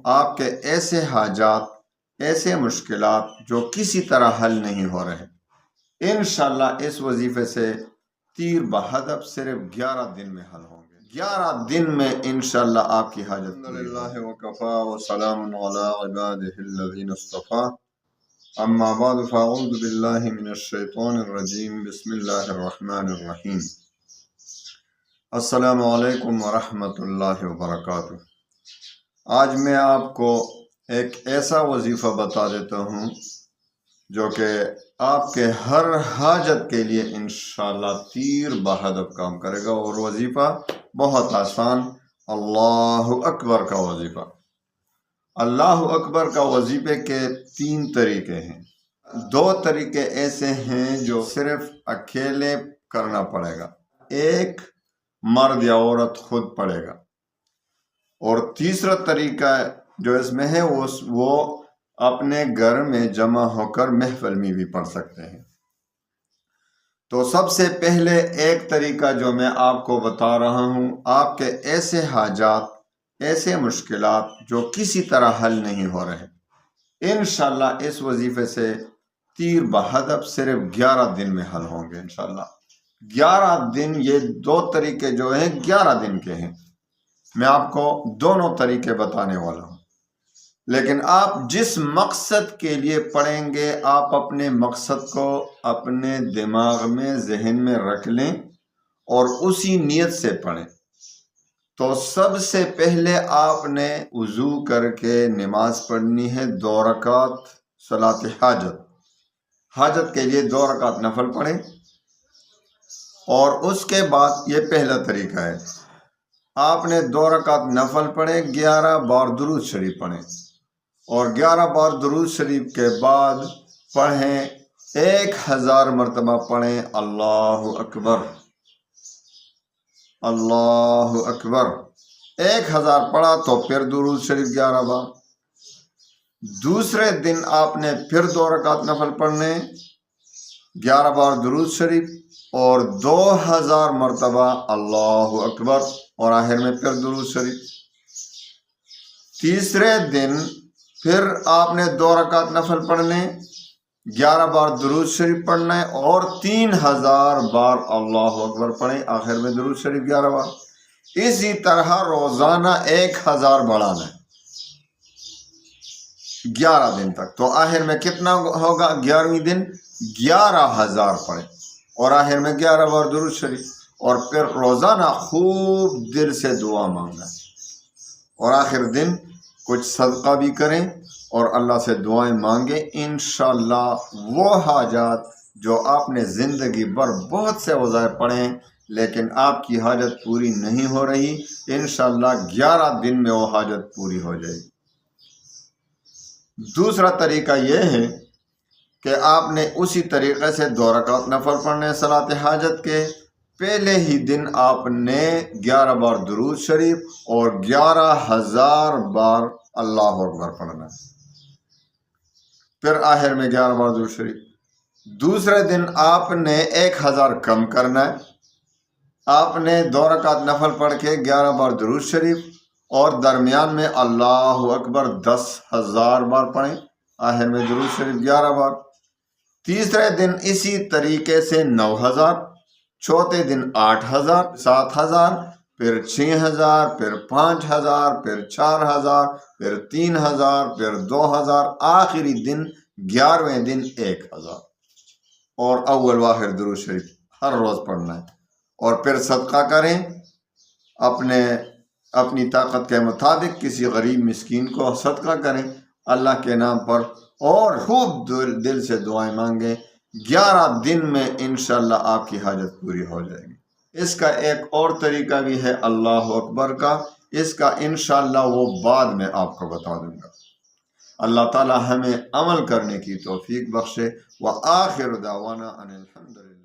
آپ کے ایسے حاجات، ایسے مشکلات جو کسی طرح حل نہیں ہو رہے، انشاءاللہ اس وظیفے سے تیر بہدف صرف 11 دن میں حل ہوں گے۔ 11 دن میں انشاءاللہ آپ کی حاجت الحمدللہ وکفا وسلام علی عبادہ الذین اصطفی، اما بعد فاعوذ باللہ من الشیطان الرجیم، بسم اللہ الرحمن الرحیم۔ السلام علیکم ورحمۃ اللہ وبرکاتہ۔ آج میں آپ کو ایک ایسا وظیفہ بتا دیتا ہوں جو کہ آپ کے ہر حاجت کے لیے انشاءاللہ تیر بہدف کام کرے گا، اور وظیفہ بہت آسان، اللہ اکبر کا وظیفہ۔ اللہ اکبر کا وظیفے کے 3 طریقے ہیں۔ 2 طریقے ایسے ہیں جو صرف اکیلے کرنا پڑے گا، ایک مرد یا عورت خود پڑھے گا، اور تیسرا طریقہ جو اس میں ہے وہ اپنے گھر میں جمع ہو کر محفل میں بھی پڑھ سکتے ہیں۔ تو سب سے پہلے ایک طریقہ جو میں آپ کو بتا رہا ہوں، آپ کے ایسے حاجات، ایسے مشکلات جو کسی طرح حل نہیں ہو رہے، انشاءاللہ اس وظیفے سے تیر بہدف صرف 11 دن میں حل ہوں گے انشاءاللہ۔ 11 دن، یہ 2 طریقے جو ہیں 11 دن کے ہیں۔ میں آپ کو دونوں طریقے بتانے والا ہوں، لیکن آپ جس مقصد کے لیے پڑھیں گے، آپ اپنے مقصد کو اپنے دماغ میں، ذہن میں رکھ لیں اور اسی نیت سے پڑھیں۔ تو سب سے پہلے آپ نے وضو کر کے نماز پڑھنی ہے، 2 رکعت صلاۃ حاجت۔ حاجت کے لیے 2 رکعت نفل پڑھیں، اور اس کے بعد یہ پہلا طریقہ ہے، آپ نے 2 رکعت نفل پڑھیں، 11 بار درود شریف پڑھیں، اور 11 بار درود شریف کے بعد پڑھیں 1000 مرتبہ پڑھیں اللہ اکبر، اللہ اکبر۔ 1000 پڑھا تو پھر درود شریف 11 بار۔ دوسرے دن آپ نے پھر 2 رکعت نفل پڑھنے، 11 بار درود شریف اور 2000 مرتبہ اللہ اکبر، اور آخر میں پھر درود شریف۔ تیسرے دن پھر آپ نے 2 رکعت نفل پڑھنے، 11 بار درود شریف پڑھنا ہے، اور 3000 بار اللہ اکبر پڑھیں، آخر میں درود شریف 11 بار۔ اسی طرح روزانہ 1000 بڑھانا ہے 11 دن تک۔ تو آخر میں کتنا ہوگا؟ 11ویں دن 11000 پڑھیں، اور آخر میں 11 بار درود شریف، اور پھر روزانہ خوب دل سے دعا مانگنا، اور آخر دن کچھ صدقہ بھی کریں اور اللہ سے دعائیں مانگیں۔ انشاءاللہ وہ حاجات جو آپ نے زندگی بھر بہت سے وظائف پڑھیں لیکن آپ کی حاجت پوری نہیں ہو رہی، انشاءاللہ 11 دن میں وہ حاجت پوری ہو جائے گی۔ دوسرا طریقہ یہ ہے کہ آپ نے اسی طریقے سے 2 رکعت نفل پڑھنے صلاۃ حاجت کے پہلے ہی دن آپ نے 11 بار درود شریف اور 11000 بار اللہ اکبر پڑھنا، پھر آخر میں 11 بار درود شریف۔ دوسرے دن آپ نے 1000 کم کرنا ہے، آپ نے 2 رکعت نفل پڑھ کے 11 بار درود شریف اور درمیان میں اللہ اکبر 10000 بار پڑھیں، آخر میں درود شریف 11 بار۔ تیسرے دن اسی طریقے سے 9000، چوتھے دن 8000، 7000، پھر 6000، پھر 5000، پھر 4000، پھر 3000، پھر 2000، آخری دن 11ویں دن 1000، اور اول و آخر درود شریف ہر روز پڑھنا ہے۔ اور پھر صدقہ کریں، اپنی طاقت کے مطابق کسی غریب مسکین کو صدقہ کریں اللہ کے نام پر، اور خوب دل سے دعائیں مانگیں۔ 11 دن میں انشاءاللہ آپ کی حاجت پوری ہو جائے گی۔ اس کا ایک اور طریقہ بھی ہے اللہ اکبر کا، اس کا انشاءاللہ وہ بعد میں آپ کو بتا دوں گا۔ اللہ تعالی ہمیں عمل کرنے کی توفیق بخشے۔ وآخر دعوانا ان الحمدللہ۔